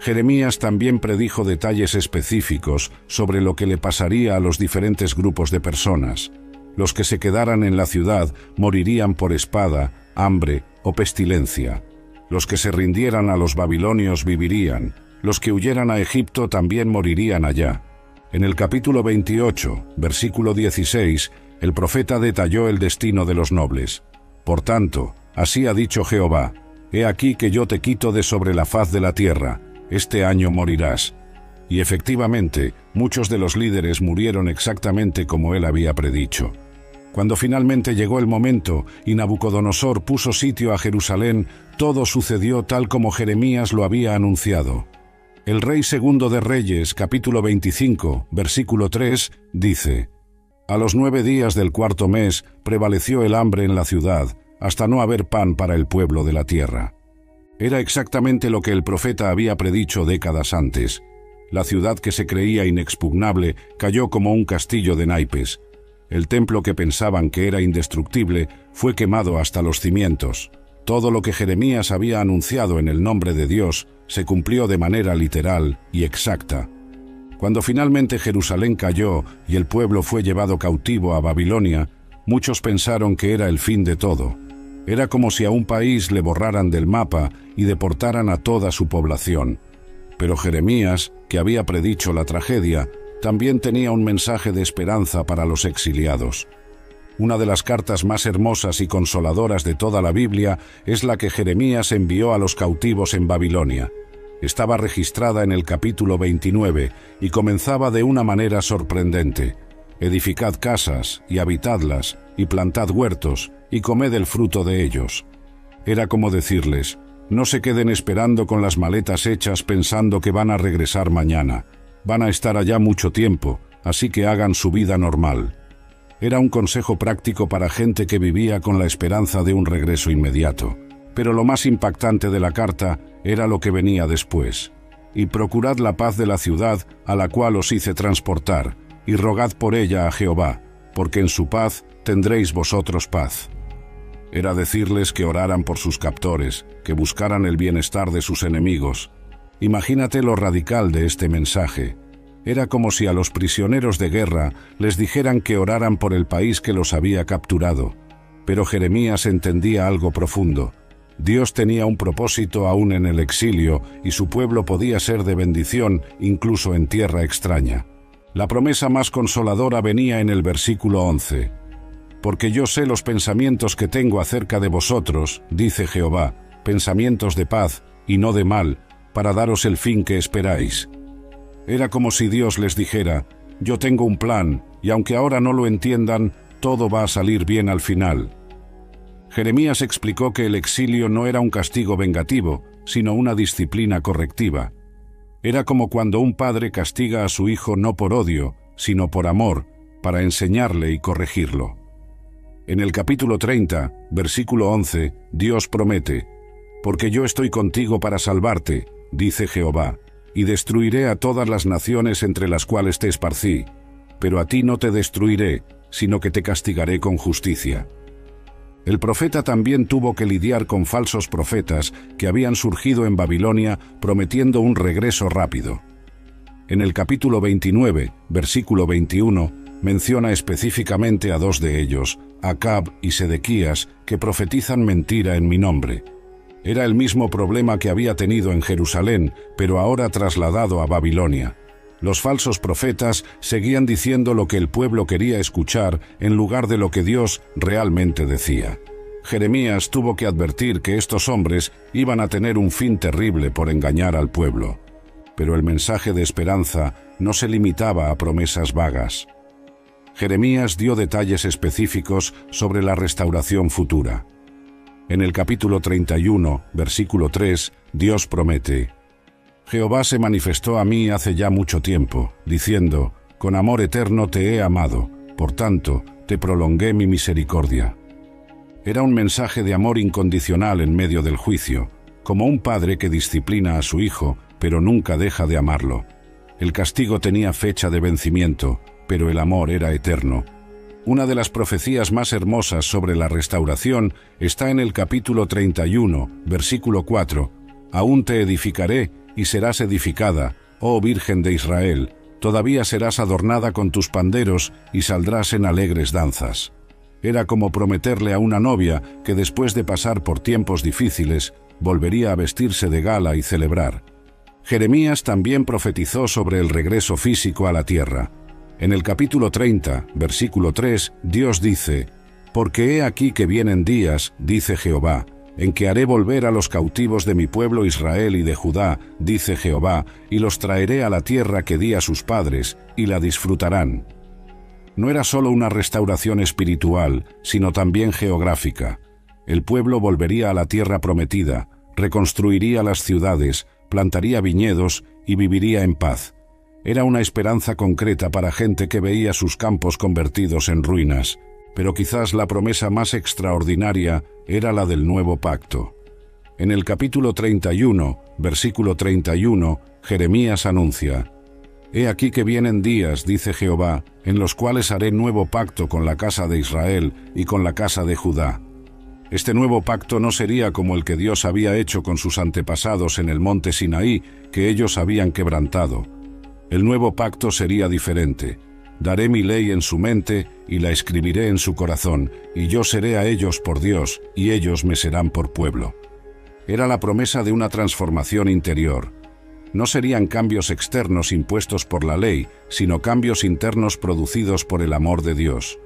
Jeremías también predijo detalles específicos sobre lo que le pasaría a los diferentes grupos de personas. Los que se quedaran en la ciudad morirían por espada, hambre o pestilencia. Los que se rindieran a los babilonios vivirían. Los que huyeran a Egipto también morirían allá. En el capítulo 28, versículo 16, el profeta detalló el destino de los nobles. Por tanto, así ha dicho Jehová: He aquí que yo te quito de sobre la faz de la tierra. Este año morirás. Y efectivamente, muchos de los líderes murieron exactamente como él había predicho. Cuando finalmente llegó el momento y Nabucodonosor puso sitio a Jerusalén, todo sucedió tal como Jeremías lo había anunciado. El rey segundo de Reyes, capítulo 25, versículo 3, dice: A los 9 días del cuarto mes prevaleció el hambre en la ciudad, hasta no haber pan para el pueblo de la tierra. Era exactamente lo que el profeta había predicho décadas antes. La ciudad que se creía inexpugnable cayó como un castillo de naipes. El templo que pensaban que era indestructible fue quemado hasta los cimientos. Todo lo que Jeremías había anunciado en el nombre de Dios se cumplió de manera literal y exacta. Cuando finalmente Jerusalén cayó y el pueblo fue llevado cautivo a Babilonia, muchos pensaron que era el fin de todo. Era como si a un país le borraran del mapa y deportaran a toda su población. Pero Jeremías, que había predicho la tragedia, también tenía un mensaje de esperanza para los exiliados. Una de las cartas más hermosas y consoladoras de toda la Biblia es la que Jeremías envió a los cautivos en Babilonia. Estaba registrada en el capítulo 29 y comenzaba de una manera sorprendente: Edificad casas y habitadlas, y plantad huertos, y comed el fruto de ellos. Era como decirles: no se queden esperando con las maletas hechas pensando que van a regresar mañana. Van a estar allá mucho tiempo, así que hagan su vida normal. Era un consejo práctico para gente que vivía con la esperanza de un regreso inmediato. Pero lo más impactante de la carta era lo que venía después. Y procurad la paz de la ciudad a la cual os hice transportar, y rogad por ella a Jehová, porque en su paz tendréis vosotros paz. Era decirles que oraran por sus captores, que buscaran el bienestar de sus enemigos. Imagínate lo radical de este mensaje. Era como si a los prisioneros de guerra les dijeran que oraran por el país que los había capturado. Pero Jeremías entendía algo profundo. Dios tenía un propósito aún en el exilio y su pueblo podía ser de bendición incluso en tierra extraña. La promesa más consoladora venía en el versículo 11. Porque yo sé los pensamientos que tengo acerca de vosotros, dice Jehová, pensamientos de paz y no de mal, para daros el fin que esperáis. Era como si Dios les dijera: yo tengo un plan, y aunque ahora no lo entiendan, todo va a salir bien al final. Jeremías explicó que el exilio no era un castigo vengativo, sino una disciplina correctiva. Era como cuando un padre castiga a su hijo no por odio, sino por amor, para enseñarle y corregirlo. En el capítulo 30, versículo 11, Dios promete: porque yo estoy contigo para salvarte, dice Jehová, y destruiré a todas las naciones entre las cuales te esparcí, pero a ti no te destruiré, sino que te castigaré con justicia. El profeta también tuvo que lidiar con falsos profetas que habían surgido en Babilonia prometiendo un regreso rápido. En el capítulo 29, versículo 21, menciona específicamente a 2 de ellos, Acab y Sedequías, que profetizan mentira en mi nombre. Era el mismo problema que había tenido en Jerusalén, pero ahora trasladado a Babilonia. Los falsos profetas seguían diciendo lo que el pueblo quería escuchar en lugar de lo que Dios realmente decía. Jeremías tuvo que advertir que estos hombres iban a tener un fin terrible por engañar al pueblo. Pero el mensaje de esperanza no se limitaba a promesas vagas. Jeremías dio detalles específicos sobre la restauración futura. En el capítulo 31, versículo 3, Dios promete: Jehová se manifestó a mí hace ya mucho tiempo, diciendo: con amor eterno te he amado, por tanto, te prolongué mi misericordia. Era un mensaje de amor incondicional en medio del juicio, como un padre que disciplina a su hijo, pero nunca deja de amarlo. El castigo tenía fecha de vencimiento, pero el amor era eterno. Una de las profecías más hermosas sobre la restauración está en el capítulo 31, versículo 4. Aún te edificaré y serás edificada, oh Virgen de Israel, todavía serás adornada con tus panderos y saldrás en alegres danzas. Era como prometerle a una novia que después de pasar por tiempos difíciles, volvería a vestirse de gala y celebrar. Jeremías también profetizó sobre el regreso físico a la tierra. En el capítulo 30, versículo 3, Dios dice: «Porque he aquí que vienen días, dice Jehová, en que haré volver a los cautivos de mi pueblo Israel y de Judá, dice Jehová, y los traeré a la tierra que di a sus padres, y la disfrutarán». No era solo una restauración espiritual, sino también geográfica. El pueblo volvería a la tierra prometida, reconstruiría las ciudades, plantaría viñedos y viviría en paz. Era una esperanza concreta para gente que veía sus campos convertidos en ruinas, pero quizás la promesa más extraordinaria era la del nuevo pacto. En el capítulo 31, versículo 31, Jeremías anuncia: «He aquí que vienen días, dice Jehová, en los cuales haré nuevo pacto con la casa de Israel y con la casa de Judá». Este nuevo pacto no sería como el que Dios había hecho con sus antepasados en el monte Sinaí, que ellos habían quebrantado. El nuevo pacto sería diferente. Daré mi ley en su mente y la escribiré en su corazón, y yo seré a ellos por Dios, y ellos me serán por pueblo. Era la promesa de una transformación interior. No serían cambios externos impuestos por la ley, sino cambios internos producidos por el amor de Dios.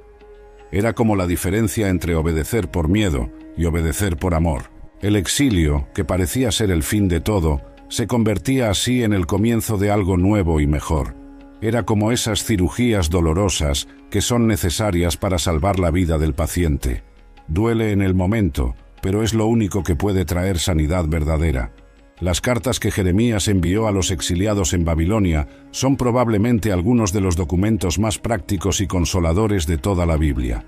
Era como la diferencia entre obedecer por miedo y obedecer por amor. El exilio, que parecía ser el fin de todo, se convertía así en el comienzo de algo nuevo y mejor. Era como esas cirugías dolorosas que son necesarias para salvar la vida del paciente. Duele en el momento, pero es lo único que puede traer sanidad verdadera. Las cartas que Jeremías envió a los exiliados en Babilonia son probablemente algunos de los documentos más prácticos y consoladores de toda la Biblia.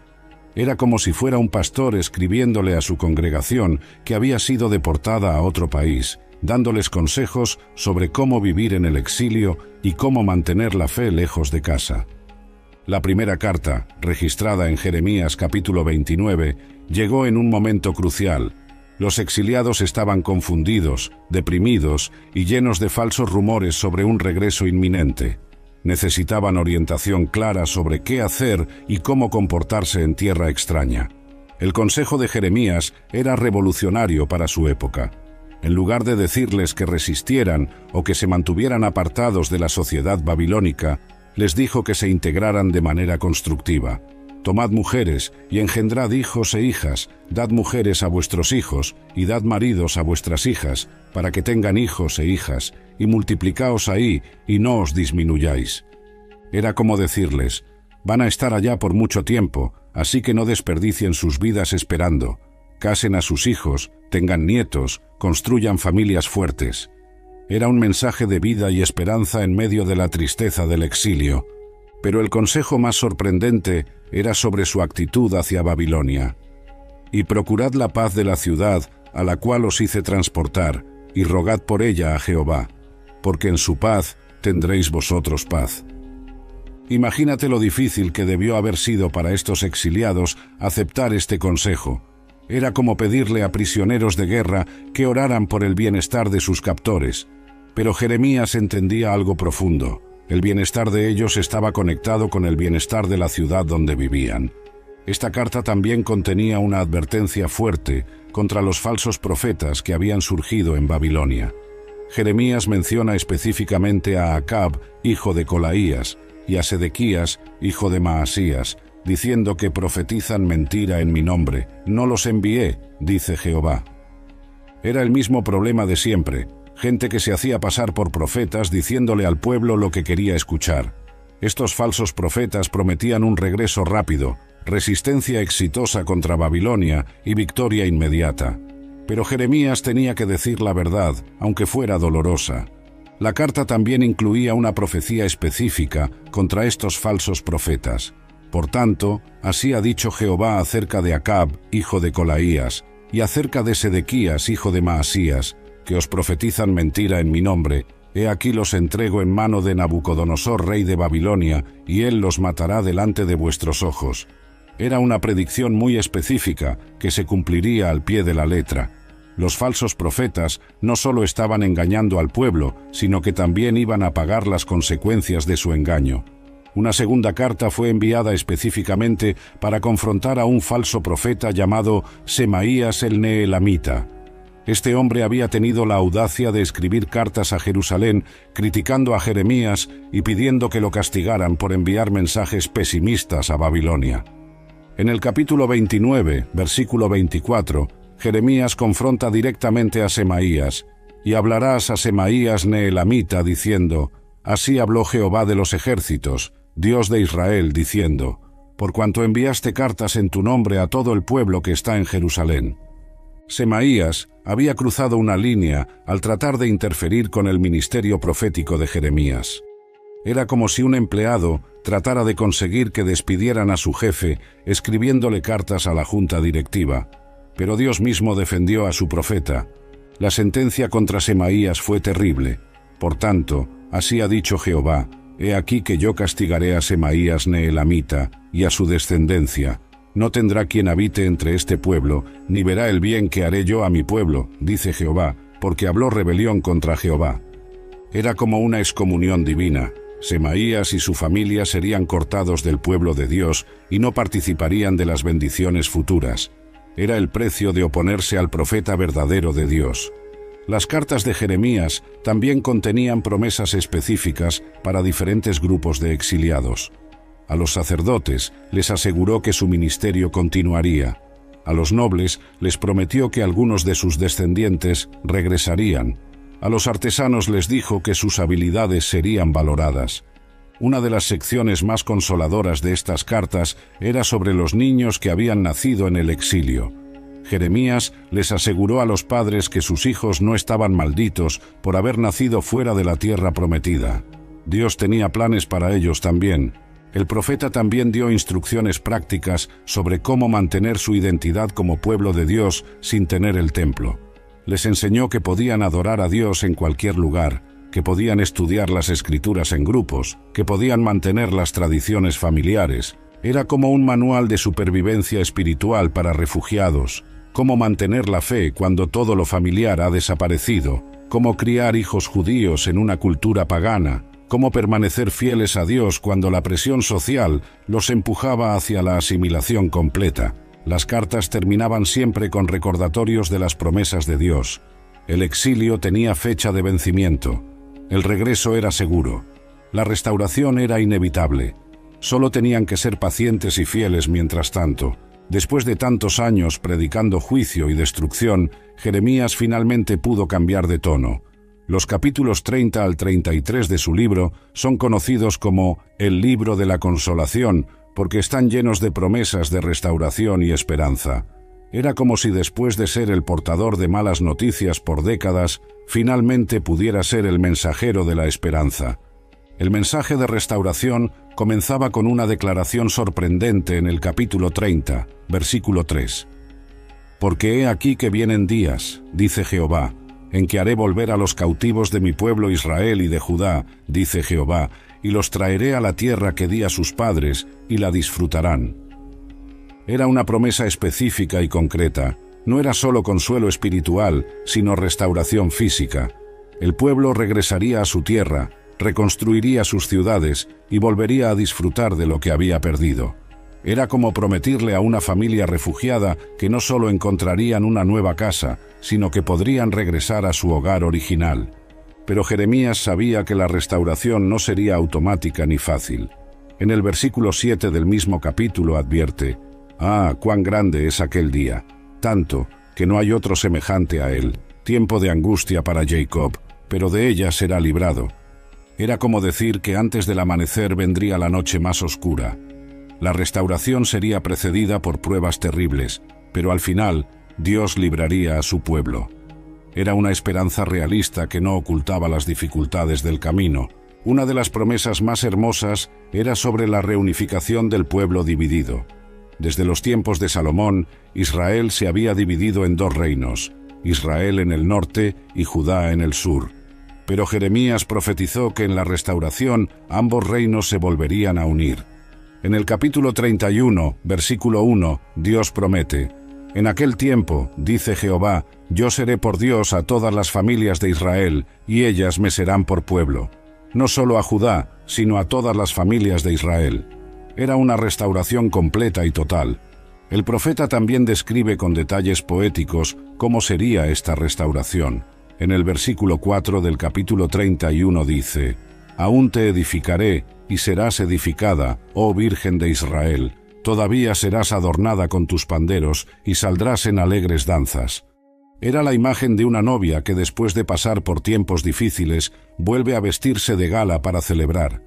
Era como si fuera un pastor escribiéndole a su congregación que había sido deportada a otro país, dándoles consejos sobre cómo vivir en el exilio y cómo mantener la fe lejos de casa. La primera carta, registrada en Jeremías capítulo 29, llegó en un momento crucial. Los exiliados estaban confundidos, deprimidos y llenos de falsos rumores sobre un regreso inminente. Necesitaban orientación clara sobre qué hacer y cómo comportarse en tierra extraña. El consejo de Jeremías era revolucionario para su época. En lugar de decirles que resistieran o que se mantuvieran apartados de la sociedad babilónica, les dijo que se integraran de manera constructiva. Tomad mujeres y engendrad hijos e hijas, dad mujeres a vuestros hijos y dad maridos a vuestras hijas, para que tengan hijos e hijas, y multiplicaos ahí y no os disminuyáis. Era como decirles: van a estar allá por mucho tiempo, así que no desperdicien sus vidas esperando. Casen a sus hijos, tengan nietos, construyan familias fuertes. Era un mensaje de vida y esperanza en medio de la tristeza del exilio. Pero el consejo más sorprendente era sobre su actitud hacia Babilonia. «Y procurad la paz de la ciudad a la cual os hice transportar, y rogad por ella a Jehová, porque en su paz tendréis vosotros paz». Imagínate lo difícil que debió haber sido para estos exiliados aceptar este consejo. Era como pedirle a prisioneros de guerra que oraran por el bienestar de sus captores. Pero Jeremías entendía algo profundo. El bienestar de ellos estaba conectado con el bienestar de la ciudad donde vivían. Esta carta también contenía una advertencia fuerte contra los falsos profetas que habían surgido en Babilonia. Jeremías menciona específicamente a Acab, hijo de Colaías, y a Sedequías, hijo de Maasías, diciendo que profetizan mentira en mi nombre. No los envié, dice Jehová. Era el mismo problema de siempre. Gente que se hacía pasar por profetas diciéndole al pueblo lo que quería escuchar. Estos falsos profetas prometían un regreso rápido, resistencia exitosa contra Babilonia y victoria inmediata. Pero Jeremías tenía que decir la verdad, aunque fuera dolorosa. La carta también incluía una profecía específica contra estos falsos profetas. Por tanto, así ha dicho Jehová acerca de Acab, hijo de Colaías, y acerca de Sedequías, hijo de Maasías, que os profetizan mentira en mi nombre. He aquí los entrego en mano de Nabucodonosor, rey de Babilonia, y él los matará delante de vuestros ojos. Era una predicción muy específica que se cumpliría al pie de la letra. Los falsos profetas no solo estaban engañando al pueblo, sino que también iban a pagar las consecuencias de su engaño. Una segunda carta fue enviada específicamente para confrontar a un falso profeta llamado Semaías el Neelamita. Este hombre había tenido la audacia de escribir cartas a Jerusalén criticando a Jeremías y pidiendo que lo castigaran por enviar mensajes pesimistas a Babilonia. En el capítulo 29, versículo 24, Jeremías confronta directamente a Semaías, y hablarás a Semaías Neelamita diciendo, así habló Jehová de los ejércitos, Dios de Israel, diciendo, por cuanto enviaste cartas en tu nombre a todo el pueblo que está en Jerusalén. Semaías había cruzado una línea al tratar de interferir con el ministerio profético de Jeremías. Era como si un empleado tratara de conseguir que despidieran a su jefe escribiéndole cartas a la junta directiva. Pero Dios mismo defendió a su profeta. La sentencia contra Semaías fue terrible. Por tanto, así ha dicho Jehová, he aquí que yo castigaré a Semaías Neelamita y a su descendencia. No tendrá quien habite entre este pueblo, ni verá el bien que haré yo a mi pueblo, dice Jehová, porque habló rebelión contra Jehová. Era como una excomunión divina. Semaías y su familia serían cortados del pueblo de Dios y no participarían de las bendiciones futuras. Era el precio de oponerse al profeta verdadero de Dios. Las cartas de Jeremías también contenían promesas específicas para diferentes grupos de exiliados. A los sacerdotes les aseguró que su ministerio continuaría. A los nobles les prometió que algunos de sus descendientes regresarían. A los artesanos les dijo que sus habilidades serían valoradas. Una de las secciones más consoladoras de estas cartas era sobre los niños que habían nacido en el exilio. Jeremías les aseguró a los padres que sus hijos no estaban malditos por haber nacido fuera de la tierra prometida. Dios tenía planes para ellos también. El profeta también dio instrucciones prácticas sobre cómo mantener su identidad como pueblo de Dios sin tener el templo. Les enseñó que podían adorar a Dios en cualquier lugar, que podían estudiar las Escrituras en grupos, que podían mantener las tradiciones familiares. Era como un manual de supervivencia espiritual para refugiados, cómo mantener la fe cuando todo lo familiar ha desaparecido, cómo criar hijos judíos en una cultura pagana, cómo permanecer fieles a Dios cuando la presión social los empujaba hacia la asimilación completa. Las cartas terminaban siempre con recordatorios de las promesas de Dios. El exilio tenía fecha de vencimiento. El regreso era seguro. La restauración era inevitable. Solo tenían que ser pacientes y fieles mientras tanto. Después de tantos años predicando juicio y destrucción, Jeremías finalmente pudo cambiar de tono. Los capítulos 30 al 33 de su libro son conocidos como el libro de la consolación, porque están llenos de promesas de restauración y esperanza. Era como si después de ser el portador de malas noticias por décadas, finalmente pudiera ser el mensajero de la esperanza. El mensaje de restauración comenzaba con una declaración sorprendente en el capítulo 30, versículo 3. Porque he aquí que vienen días, dice Jehová, en que haré volver a los cautivos de mi pueblo Israel y de Judá, dice Jehová, y los traeré a la tierra que di a sus padres, y la disfrutarán. Era una promesa específica y concreta. No era solo consuelo espiritual, sino restauración física. El pueblo regresaría a su tierra, reconstruiría sus ciudades y volvería a disfrutar de lo que había perdido. Era como prometirle a una familia refugiada que no solo encontrarían una nueva casa, sino que podrían regresar a su hogar original. Pero Jeremías sabía que la restauración no sería automática ni fácil. En el versículo 7 del mismo capítulo advierte: «Ah, cuán grande es aquel día, tanto que no hay otro semejante a él, tiempo de angustia para Jacob, pero de ella será librado». Era como decir que antes del amanecer vendría la noche más oscura. La restauración sería precedida por pruebas terribles, pero al final Dios libraría a su pueblo. Era una esperanza realista que no ocultaba las dificultades del camino. Una de las promesas más hermosas era sobre la reunificación del pueblo dividido. Desde los tiempos de Salomón, Israel se había dividido en dos reinos, Israel en el norte y Judá en el sur. Pero Jeremías profetizó que en la restauración ambos reinos se volverían a unir. En el capítulo 31, versículo 1, Dios promete: En aquel tiempo, dice Jehová, yo seré por Dios a todas las familias de Israel, y ellas me serán por pueblo. No solo a Judá, sino a todas las familias de Israel. Era una restauración completa y total. El profeta también describe con detalles poéticos cómo sería esta restauración. En el versículo 4 del capítulo 31 dice: Aún te edificaré, y serás edificada, oh Virgen de Israel. Todavía serás adornada con tus panderos, y saldrás en alegres danzas. Era la imagen de una novia que después de pasar por tiempos difíciles, vuelve a vestirse de gala para celebrar.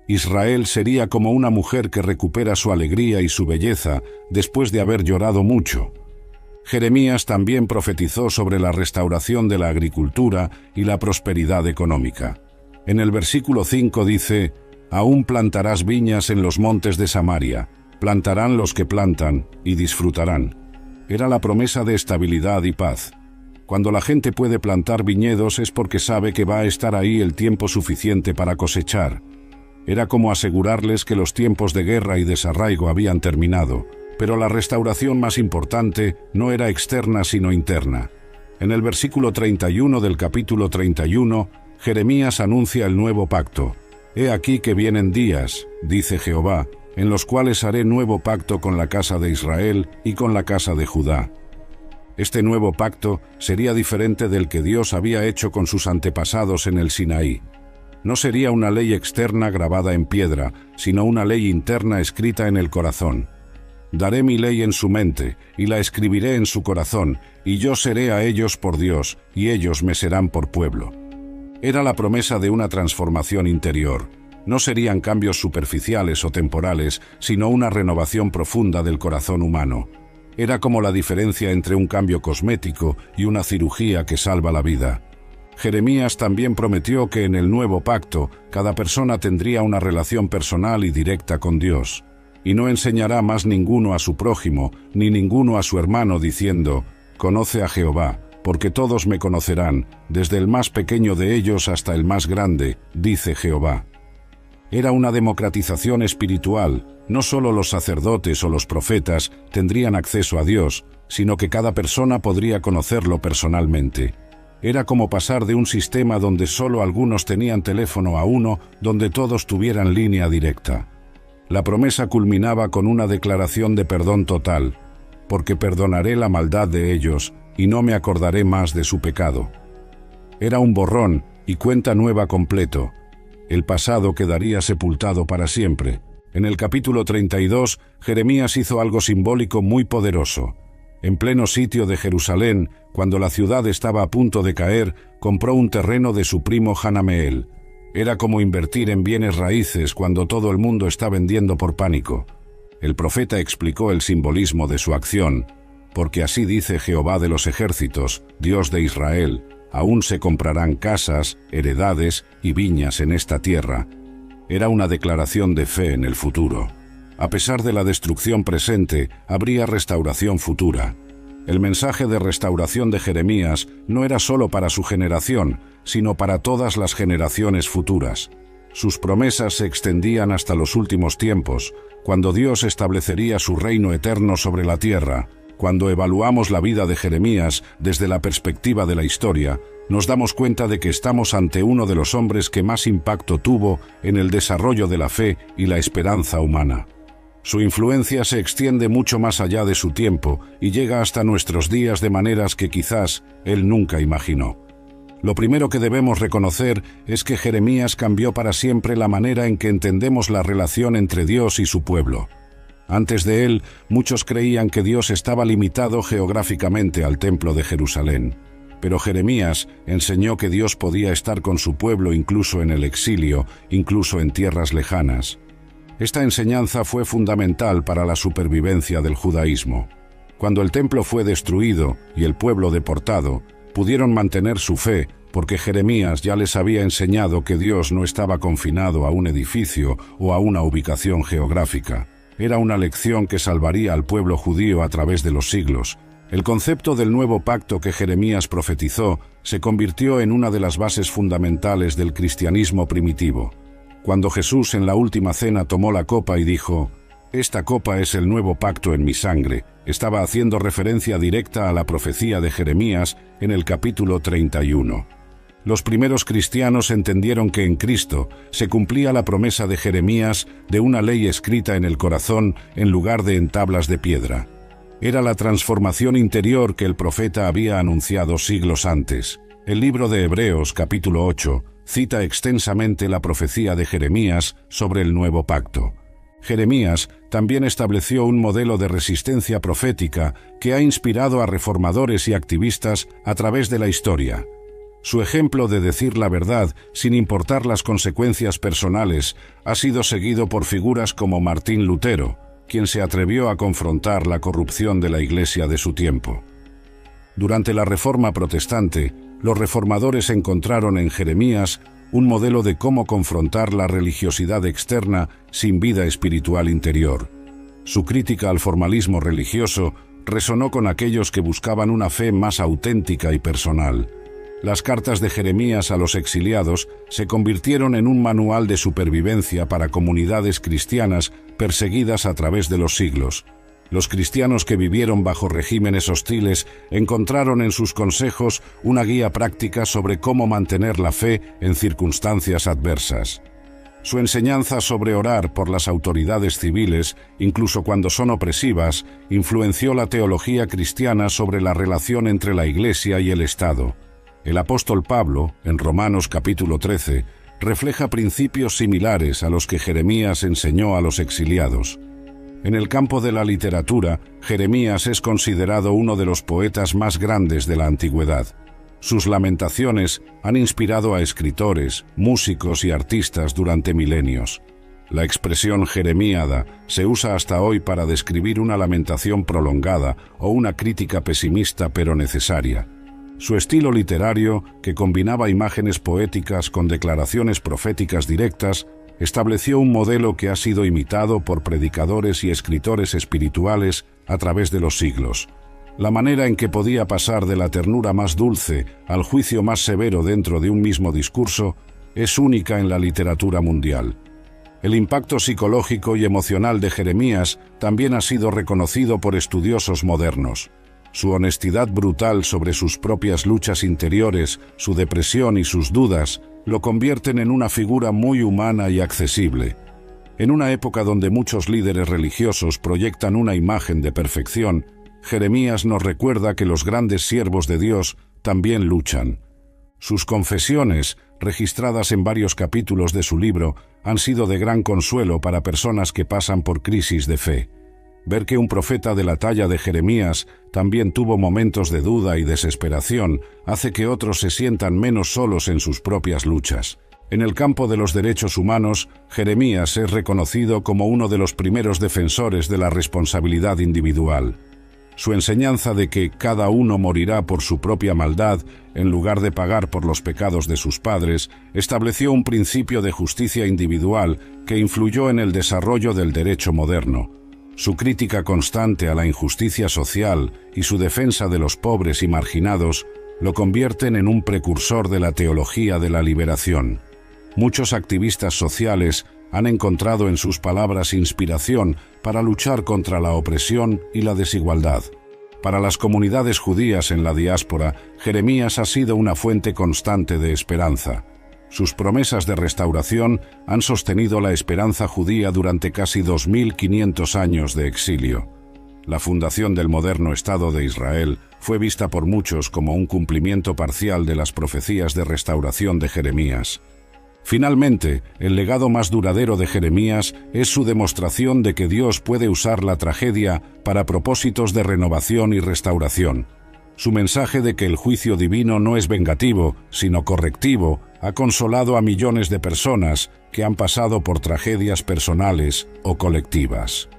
Israel sería como una mujer que recupera su alegría y su belleza después de haber llorado mucho. Jeremías también profetizó sobre la restauración de la agricultura y la prosperidad económica. En el versículo 5 dice: Aún plantarás viñas en los montes de Samaria, plantarán los que plantan y disfrutarán. Era la promesa de estabilidad y paz. Cuando la gente puede plantar viñedos es porque sabe que va a estar ahí el tiempo suficiente para cosechar. Era como asegurarles que los tiempos de guerra y desarraigo habían terminado, pero la restauración más importante no era externa sino interna. En el versículo 31 del capítulo 31, Jeremías anuncia el nuevo pacto. He aquí que vienen días, dice Jehová, en los cuales haré nuevo pacto con la casa de Israel y con la casa de Judá. Este nuevo pacto sería diferente del que Dios había hecho con sus antepasados en el Sinaí. No sería una ley externa grabada en piedra, sino una ley interna escrita en el corazón. Daré mi ley en su mente, y la escribiré en su corazón, y yo seré a ellos por Dios, y ellos me serán por pueblo. Era la promesa de una transformación interior. No serían cambios superficiales o temporales, sino una renovación profunda del corazón humano. Era como la diferencia entre un cambio cosmético y una cirugía que salva la vida. Jeremías también prometió que en el nuevo pacto cada persona tendría una relación personal y directa con Dios, y no enseñará más ninguno a su prójimo, ni ninguno a su hermano, diciendo: Conoce a Jehová, porque todos me conocerán, desde el más pequeño de ellos hasta el más grande, dice Jehová. Era una democratización espiritual. No solo los sacerdotes o los profetas tendrían acceso a Dios, sino que cada persona podría conocerlo personalmente. Era como pasar de un sistema donde solo algunos tenían teléfono a uno donde todos tuvieran línea directa. La promesa culminaba con una declaración de perdón total, porque perdonaré la maldad de ellos y no me acordaré más de su pecado. Era un borrón y cuenta nueva completo. El pasado quedaría sepultado para siempre. En el capítulo 32, Jeremías hizo algo simbólico muy poderoso. En pleno sitio de Jerusalén, cuando la ciudad estaba a punto de caer, compró un terreno de su primo Hanameel. Era como invertir en bienes raíces cuando todo el mundo está vendiendo por pánico. El profeta explicó el simbolismo de su acción, porque así dice Jehová de los ejércitos, Dios de Israel: aún se comprarán casas, heredades y viñas en esta tierra. Era una declaración de fe en el futuro. A pesar de la destrucción presente, habría restauración futura. El mensaje de restauración de Jeremías no era solo para su generación, sino para todas las generaciones futuras. Sus promesas se extendían hasta los últimos tiempos, cuando Dios establecería su reino eterno sobre la tierra. Cuando evaluamos la vida de Jeremías desde la perspectiva de la historia, nos damos cuenta de que estamos ante uno de los hombres que más impacto tuvo en el desarrollo de la fe y la esperanza humana. Su influencia se extiende mucho más allá de su tiempo y llega hasta nuestros días de maneras que quizás él nunca imaginó. Lo primero que debemos reconocer es que Jeremías cambió para siempre la manera en que entendemos la relación entre Dios y su pueblo. Antes de él, muchos creían que Dios estaba limitado geográficamente al templo de Jerusalén. Pero Jeremías enseñó que Dios podía estar con su pueblo incluso en el exilio, incluso en tierras lejanas. Esta enseñanza fue fundamental para la supervivencia del judaísmo. Cuando el templo fue destruido y el pueblo deportado, pudieron mantener su fe porque Jeremías ya les había enseñado que Dios no estaba confinado a un edificio o a una ubicación geográfica. Era una lección que salvaría al pueblo judío a través de los siglos. El concepto del nuevo pacto que Jeremías profetizó se convirtió en una de las bases fundamentales del cristianismo primitivo. Cuando Jesús en la última cena tomó la copa y dijo: Esta copa es el nuevo pacto en mi sangre. Estaba haciendo referencia directa a la profecía de Jeremías en el capítulo 31. Los primeros cristianos entendieron que en Cristo se cumplía la promesa de Jeremías de una ley escrita en el corazón en lugar de en tablas de piedra. Era la transformación interior que el profeta había anunciado siglos antes. El libro de Hebreos, capítulo 8, cita extensamente la profecía de Jeremías sobre el nuevo pacto. Jeremías también estableció un modelo de resistencia profética que ha inspirado a reformadores y activistas a través de la historia. Su ejemplo de decir la verdad sin importar las consecuencias personales ha sido seguido por figuras como Martín Lutero, quien se atrevió a confrontar la corrupción de la Iglesia de su tiempo. Durante la Reforma Protestante, los reformadores encontraron en Jeremías un modelo de cómo confrontar la religiosidad externa sin vida espiritual interior. Su crítica al formalismo religioso resonó con aquellos que buscaban una fe más auténtica y personal. Las cartas de Jeremías a los exiliados se convirtieron en un manual de supervivencia para comunidades cristianas perseguidas a través de los siglos. Los cristianos que vivieron bajo regímenes hostiles encontraron en sus consejos una guía práctica sobre cómo mantener la fe en circunstancias adversas. Su enseñanza sobre orar por las autoridades civiles, incluso cuando son opresivas, influenció la teología cristiana sobre la relación entre la Iglesia y el Estado. El apóstol Pablo, en Romanos capítulo 13, refleja principios similares a los que Jeremías enseñó a los exiliados. En el campo de la literatura, Jeremías es considerado uno de los poetas más grandes de la antigüedad. Sus lamentaciones han inspirado a escritores, músicos y artistas durante milenios. La expresión jeremíada se usa hasta hoy para describir una lamentación prolongada o una crítica pesimista pero necesaria. Su estilo literario, que combinaba imágenes poéticas con declaraciones proféticas directas, estableció un modelo que ha sido imitado por predicadores y escritores espirituales a través de los siglos. La manera en que podía pasar de la ternura más dulce al juicio más severo dentro de un mismo discurso es única en la literatura mundial. El impacto psicológico y emocional de Jeremías también ha sido reconocido por estudiosos modernos. Su honestidad brutal sobre sus propias luchas interiores, su depresión y sus dudas lo convierten en una figura muy humana y accesible. En una época donde muchos líderes religiosos proyectan una imagen de perfección, Jeremías nos recuerda que los grandes siervos de Dios también luchan. Sus confesiones, registradas en varios capítulos de su libro, han sido de gran consuelo para personas que pasan por crisis de fe. Ver que un profeta de la talla de Jeremías también tuvo momentos de duda y desesperación hace que otros se sientan menos solos en sus propias luchas. En el campo de los derechos humanos, Jeremías es reconocido como uno de los primeros defensores de la responsabilidad individual. Su enseñanza de que cada uno morirá por su propia maldad, en lugar de pagar por los pecados de sus padres, estableció un principio de justicia individual que influyó en el desarrollo del derecho moderno. Su crítica constante a la injusticia social y su defensa de los pobres y marginados lo convierten en un precursor de la teología de la liberación. Muchos activistas sociales han encontrado en sus palabras inspiración para luchar contra la opresión y la desigualdad. Para las comunidades judías en la diáspora, Jeremías ha sido una fuente constante de esperanza. Sus promesas de restauración han sostenido la esperanza judía durante casi 2500 años de exilio. La fundación del moderno Estado de Israel fue vista por muchos como un cumplimiento parcial de las profecías de restauración de Jeremías. Finalmente, el legado más duradero de Jeremías es su demostración de que Dios puede usar la tragedia para propósitos de renovación y restauración. Su mensaje de que el juicio divino no es vengativo, sino correctivo, ha consolado a millones de personas que han pasado por tragedias personales o colectivas.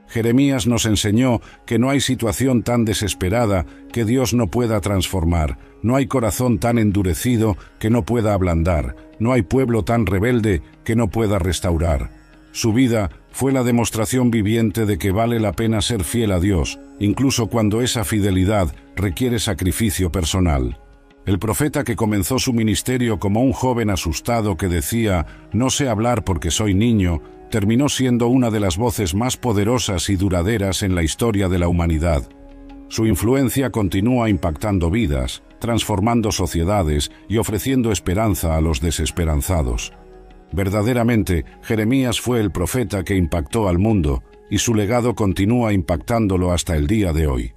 Jeremías nos enseñó que no hay situación tan desesperada que Dios no pueda transformar, no hay corazón tan endurecido que no pueda ablandar, no hay pueblo tan rebelde que no pueda restaurar. Su vida fue la demostración viviente de que vale la pena ser fiel a Dios, incluso cuando esa fidelidad requiere sacrificio personal. El profeta que comenzó su ministerio como un joven asustado que decía «No sé hablar porque soy niño», terminó siendo una de las voces más poderosas y duraderas en la historia de la humanidad. Su influencia continúa impactando vidas, transformando sociedades y ofreciendo esperanza a los desesperanzados. Verdaderamente, Jeremías fue el profeta que impactó al mundo, y su legado continúa impactándolo hasta el día de hoy.